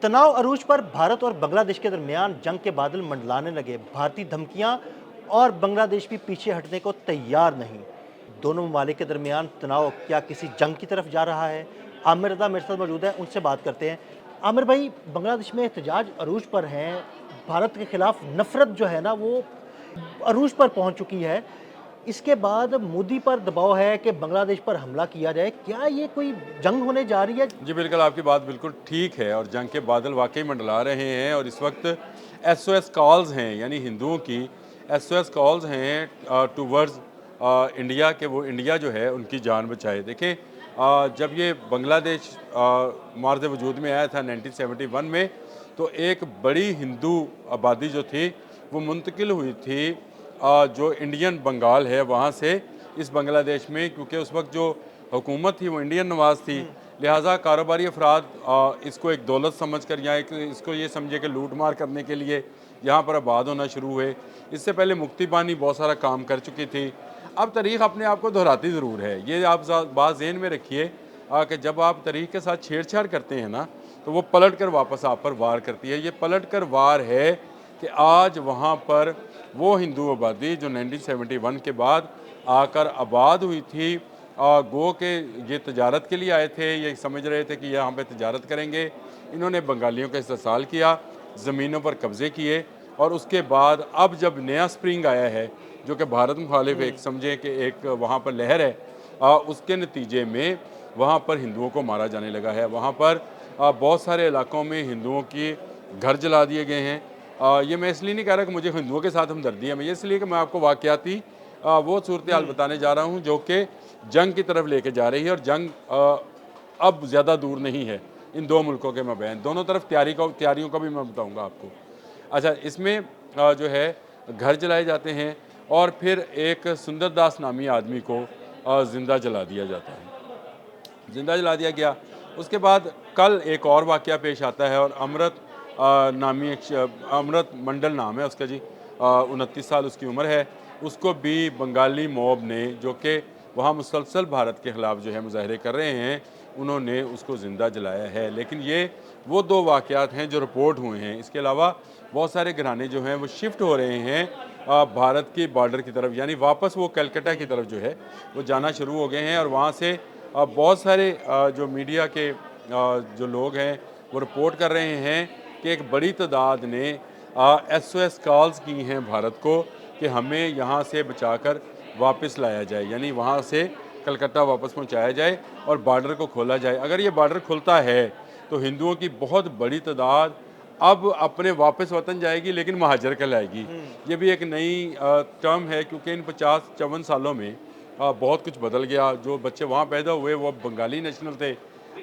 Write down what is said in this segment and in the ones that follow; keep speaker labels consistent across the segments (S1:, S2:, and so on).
S1: तनाव अरूज पर भारत और बांग्लादेश के दरमियान जंग के बादल मंडलाने लगे। भारतीय धमकियां और बांग्लादेश भी पीछे हटने को तैयार नहीं। दोनों ममालिक के दरमियान तनाव क्या किसी जंग की तरफ जा रहा है? आमिर रज़ा मेरे साथ मौजूद है, उनसे बात करते हैं। आमिर भाई, बांग्लादेश में एहतजाज अरूज पर हैं। भारत के खिलाफ नफरत जो है ना, वो अरूज पर पहुंच चुकी है। इसके बाद मोदी पर दबाव है कि बांग्लादेश पर हमला किया जाए। क्या ये कोई जंग होने जा रही है?
S2: जी बिल्कुल, आपकी बात बिल्कुल ठीक है और जंग के बादल वाकई मंडला रहे हैं और इस वक्त एसओएस कॉल्स हैं, यानी हिंदुओं की एसओएस कॉल्स हैं टूवर्ड्स इंडिया के, वो इंडिया जो है उनकी जान बचाए। देखें, जब ये बांग्लादेश मार्ज़ वजूद में आया था 1971 में, तो एक बड़ी हिंदू आबादी जो थी वो मुंतकिल हुई थी जो इंडियन बंगाल है वहाँ से इस बांग्लादेश में, क्योंकि उस वक्त जो हुकूमत थी वो इंडियन नवाज थी। लिहाजा कारोबारी अफराद इसको एक दौलत समझ कर या इसको ये समझे कि लूट मार करने के लिए यहाँ पर आबाद होना शुरू हुए। इससे पहले मुक्ति बानी बहुत सारा काम कर चुकी थी। अब तारीख़ अपने आप को दोहराती ज़रूर है, ये आप बात ज़हन में रखिए कि जब आप तारीख़ के साथ छेड़छाड़ करते हैं ना, तो वो पलट कर वापस आप पर वार करती है। ये पलट कर वार है कि आज वहाँ पर वो हिंदू आबादी जो 1971 के बाद आकर आबाद हुई थी, गो के ये तजारत के लिए आए थे, ये समझ रहे थे कि यहाँ पे तजारत करेंगे। इन्होंने बंगालियों का इस्तेसाल किया, ज़मीनों पर कब्ज़े किए और उसके बाद अब जब नया स्प्रिंग आया है जो कि भारत मुखालिफ एक समझें कि एक वहाँ पर लहर है, उसके नतीजे में वहाँ पर हिंदुओं को मारा जाने लगा है। वहाँ पर बहुत सारे इलाकों में हिंदुओं की घर जला दिए गए हैं। ये मैं इसलिए नहीं कह रहा कि मुझे हिंदुओं के साथ हमदर्दी है, मैं ये इसलिए कि मैं आपको वाक़याती वो सूरत हाल बताने जा रहा हूँ जो कि जंग की तरफ लेके जा रही है और जंग अब ज़्यादा दूर नहीं है इन दो मुल्कों के मबैन। दोनों तरफ तैयारियों का भी मैं बताऊँगा आपको। अच्छा, इसमें जो है घर जलाए जाते हैं और फिर एक सुंदरदास नामी आदमी को ज़िंदा जला दिया जाता है, ज़िंदा जला दिया गया। उसके बाद कल एक और वाक़या पेश आता है और अमृत नामी एक अमृत मंडल नाम है उसका जी, 29 साल उसकी उम्र है। उसको भी बंगाली मॉब ने, जो कि वहाँ मुसलसल भारत के ख़िलाफ़ जो है मुज़ाहरे कर रहे हैं, उन्होंने उसको ज़िंदा जलाया है। लेकिन ये वो दो वाक़यात हैं जो रिपोर्ट हुए हैं। इसके अलावा बहुत सारे घराने जो हैं वो शिफ्ट हो रहे हैं भारत के बॉर्डर की तरफ, यानी वापस वो कलकत्ता की तरफ जो है वो जाना शुरू हो गए हैं। और वहाँ से बहुत सारे जो मीडिया के जो लोग हैं वो रिपोर्ट कर रहे हैं कि एक बड़ी तादाद ने एसओएस कॉल्स की हैं भारत को कि हमें यहाँ से बचाकर वापस लाया जाए, यानी वहाँ से कलकत्ता वापस पहुँचाया जाए और बॉर्डर को खोला जाए। अगर ये बॉर्डर खुलता है तो हिंदुओं की बहुत बड़ी तादाद अब अपने वापस वतन जाएगी, लेकिन महाजर कहलाएगी। ये भी एक नई टर्म है, क्योंकि इन 50-54 सालों में बहुत कुछ बदल गया। जो बच्चे वहाँ पैदा हुए वो बंगाली नेशनल थे,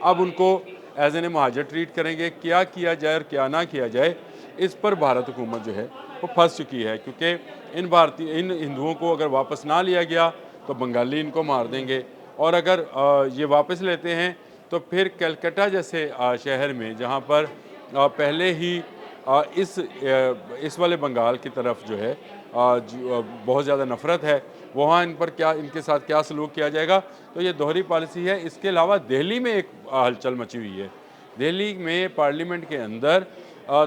S2: अब उनको एज एन महाजर ट्रीट करेंगे। क्या किया जाए और क्या ना किया जाए, इस पर भारत हुकूमत जो है वो फंस चुकी है, क्योंकि इन हिंदुओं को अगर वापस ना लिया गया तो बंगाली इनको मार देंगे, और अगर ये वापस लेते हैं तो फिर कलकत्ता जैसे शहर में, जहाँ पर पहले ही इस वाले बंगाल की तरफ जो है बहुत ज़्यादा नफ़रत है, वहाँ इन पर क्या, इनके साथ क्या सलूक किया जाएगा। तो ये दोहरी पॉलिसी है। इसके अलावा दिल्ली में एक हलचल मची हुई है। दिल्ली में पार्लियामेंट के अंदर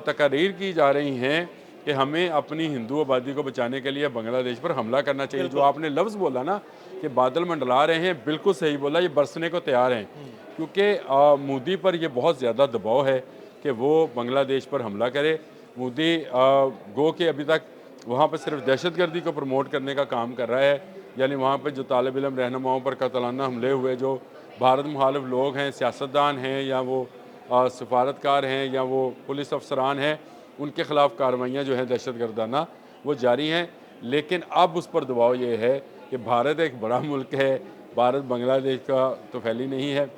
S2: तकारीर की जा रही हैं कि हमें अपनी हिंदू आबादी को बचाने के लिए बांग्लादेश पर हमला करना चाहिए। जो आपने लफ्ज़ बोला ना कि बादल मंडला रहे हैं, बिल्कुल सही बोला, ये बरसने को तैयार हैं, क्योंकि मोदी पर ये बहुत ज़्यादा दबाव है कि वो बांग्लादेश पर हमला करे। मोदी गो के अभी तक वहाँ पर सिर्फ दहशतगर्दी को प्रमोट करने का काम कर रहा है, यानी वहाँ पर जो तालिब इल्म रहनुमाओं पर कतलाना हमले हुए, जो भारत मुखालिफ लोग हैं, सियासतदान हैं या वो सफारतकार हैं या वो पुलिस अफसरान हैं, उनके ख़िलाफ़ कार्रवाइयाँ जो हैं दहशतगर्दाना वो जारी हैं। लेकिन अब उस पर दबाव ये है कि भारत एक बड़ा मुल्क है, भारत बांग्लादेश का तो फैली नहीं है,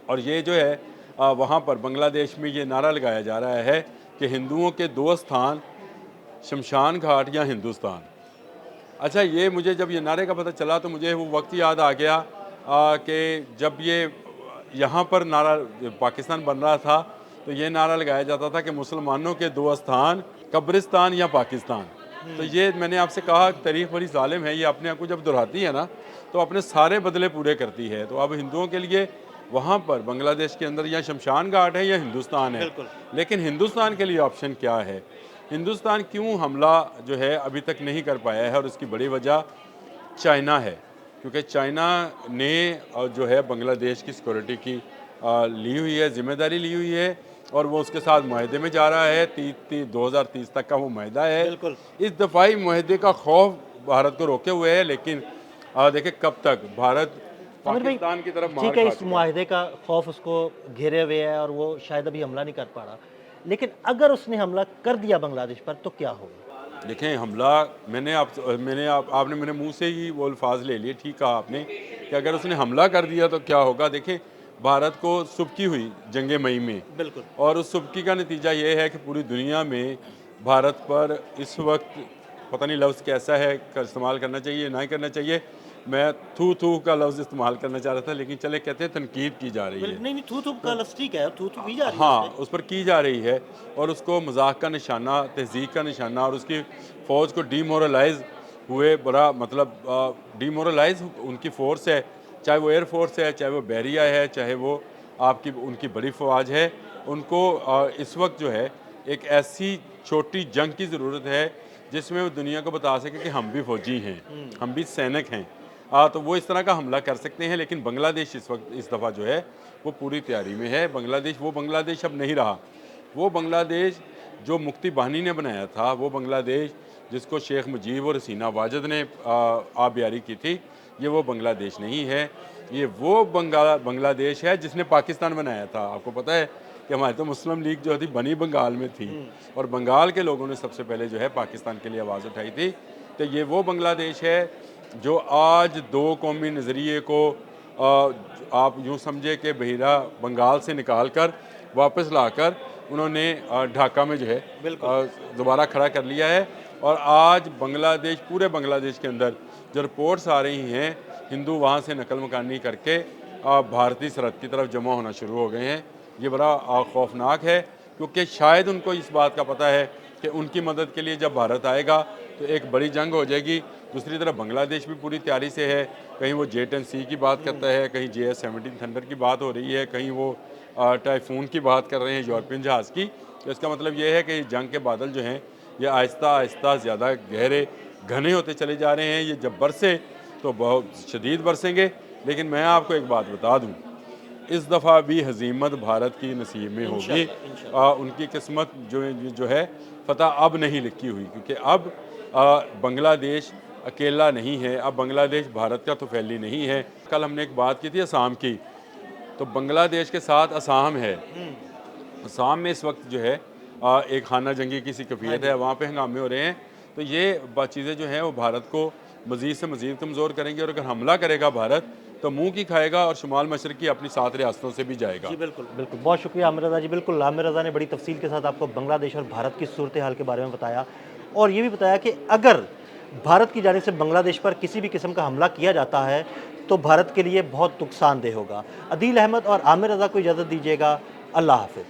S2: और ये जो है वहाँ पर बांग्लादेश में ये नारा लगाया जा रहा है कि हिंदुओं के दो स्थान, शमशान घाट या हिंदुस्तान। अच्छा, ये मुझे जब ये नारे का पता चला तो मुझे वो वक्त याद आ गया कि जब ये यहाँ पर नारा पाकिस्तान बन रहा था तो ये नारा लगाया जाता था कि मुसलमानों के दो स्थान, कब्रिस्तान या पाकिस्तान। तो ये मैंने आपसे कहा तारीख बड़ी जालिम है, ये अपने आप को जब दोहराती है ना तो अपने सारे बदले पूरे करती है। तो अब हिंदुओं के लिए वहाँ पर बांग्लादेश के अंदर या शमशान घाट है या हिंदुस्तान है,
S1: बिल्कुल।
S2: लेकिन हिंदुस्तान के लिए ऑप्शन क्या है? हिंदुस्तान क्यों हमला जो है अभी तक नहीं कर पाया है? और उसकी बड़ी वजह चाइना है, क्योंकि चाइना ने जो है बांग्लादेश की सिक्योरिटी की ली हुई है, जिम्मेदारी ली हुई है, और वो उसके साथ माहदे में जा रहा है। 2030 तक का वो माहदा है।
S1: बिल्कुल।
S2: इस दफ़ाई माहदे का खौफ भारत को रोके हुए है, लेकिन देखिए कब तक भारत
S1: आमिर भाई,
S2: पाकिस्तान की तरफ मार
S1: ठीक है,
S2: खा
S1: इस
S2: चुका है।
S1: मुआहदे का खौफ उसको घेरे हुए है और वो शायद अभी हमला नहीं कर पा रहा, लेकिन अगर उसने हमला कर दिया बांग्लादेश पर तो क्या होगा?
S2: देखें, हमला आपने मेरे मुंह से ही वो अल्फाज ले लिए। ठीक कहा आपने कि अगर उसने हमला कर दिया तो क्या होगा। देखें, भारत को सुबकी हुई जंग मई में,
S1: बिल्कुल।
S2: और उस सुबकी का नतीजा ये है कि पूरी दुनिया में भारत पर इस वक्त पता नहीं लफ्ज़ कैसा है का इस्तेमाल करना चाहिए ना ही करना चाहिए। मैं थू थू का लफ्ज़ इस्तेमाल करना चाह रहा था, लेकिन चले कहते हैं तनकीद की जा रही है।
S1: नहीं नहीं, थू थू का लफ्ज़ ठीक है, थू थू की जा रही है
S2: हाँ,
S1: उसपे।
S2: उस पर की जा रही है, और उसको मजाक का निशाना, तहज़ीब का निशाना, और उसकी फ़ौज को डीमोरलाइज हुए, बड़ा मतलब डीमोरलाइज उनकी फ़ोर्स है, चाहे वो एयर फोर्स है, चाहे वो बहरिया है, चाहे वो आपकी उनकी बड़ी फ़ौज है। उनको इस वक्त जो है एक ऐसी छोटी जंग की ज़रूरत है जिसमें वो दुनिया को बता सके कि हम भी फ़ौजी हैं, हम भी सैनिक हैं। तो वो इस तरह का हमला कर सकते हैं, लेकिन बांग्लादेश इस वक्त इस दफ़ा जो है वो पूरी तैयारी में है। बांग्लादेश वो बांग्लादेश अब नहीं रहा। वो बांग्लादेश जो मुक्ति बाहिनी ने बनाया था, वो बांग्लादेश जिसको शेख मुजीब और हसीना वाजिद ने आबियारी की थी, ये वो बांग्लादेश नहीं है। ये वो बांग्लादेश है जिसने पाकिस्तान बनाया था। आपको पता है कि हमारी तो मुस्लिम लीग जो थी बनी बंगाल में थी, और बंगाल के लोगों ने सबसे पहले जो है पाकिस्तान के लिए आवाज़ उठाई थी। तो ये वो बांग्लादेश है जो आज दो कौमी नज़रिए को आप यूँ समझे कि बहिरा बंगाल से निकाल कर वापस लाकर उन्होंने ढाका में जो है दोबारा खड़ा कर लिया है। और आज बांग्लादेश, पूरे बांग्लादेश के अंदर जो रिपोर्ट्स आ रही हैं, हिंदू वहाँ से नकल मकानी करके भारतीय सरहद की तरफ जमा होना शुरू हो गए हैं। ये बड़ा खौफनाक है, क्योंकि शायद उनको इस बात का पता है कि उनकी मदद के लिए जब भारत आएगा तो एक बड़ी जंग हो जाएगी। दूसरी तरफ बांग्लादेश भी पूरी तैयारी से है। कहीं वो J-10C की बात करता है, कहीं JS-17 थंडर की बात हो रही है, कहीं वो टाइफून की बात कर रहे हैं, यूरोपियन जहाज़ की। तो इसका मतलब ये है कि जंग के बादल जो हैं ये आहिस्ता आहिस्ता ज़्यादा गहरे घने होते चले जा रहे हैं। ये जब बरसे तो बहुत शदीद बरसेंगे। लेकिन मैं आपको एक बात बता दूँ, इस दफ़ा भी हज़ीमत भारत की नसीब में होगी। उनकी किस्मत जो है फ़तह अब नहीं लिखी हुई, क्योंकि अब बांग्लादेश अकेला नहीं है। अब बांग्लादेश भारत का तो फैली नहीं है। कल हमने एक बात की थी असम की, तो बांग्लादेश के साथ असम है। असम में इस वक्त जो है एक खाना जंगी की सी कैफियत है, वहाँ पे हंगामे हो रहे हैं। तो ये चीज़ें जो हैं वो भारत को मज़ीद से मज़ीद कमज़ोर करेंगे, और अगर हमला करेगा भारत तो मुंह की खाएगा और शुमाल मशरक़ की अपनी 7 रियासतों से भी जाएगा।
S1: जी बिल्कुल बिल्कुल, बहुत शुक्रिया आमिर रज़ा जी। बिल्कुल, आमिर रज़ा ने बड़ी तफसील के साथ आपको बांग्लादेश और भारत की सूरत हाल के बारे में बताया, और ये भी बताया कि अगर भारत की जानिब से बांग्लादेश पर किसी भी किस्म का हमला किया जाता है तो भारत के लिए बहुत नुकसानदेह होगा। अदील अहमद और आमिर रज़ा को इजाज़त दीजिएगा। अल्लाह हाफ़िज़।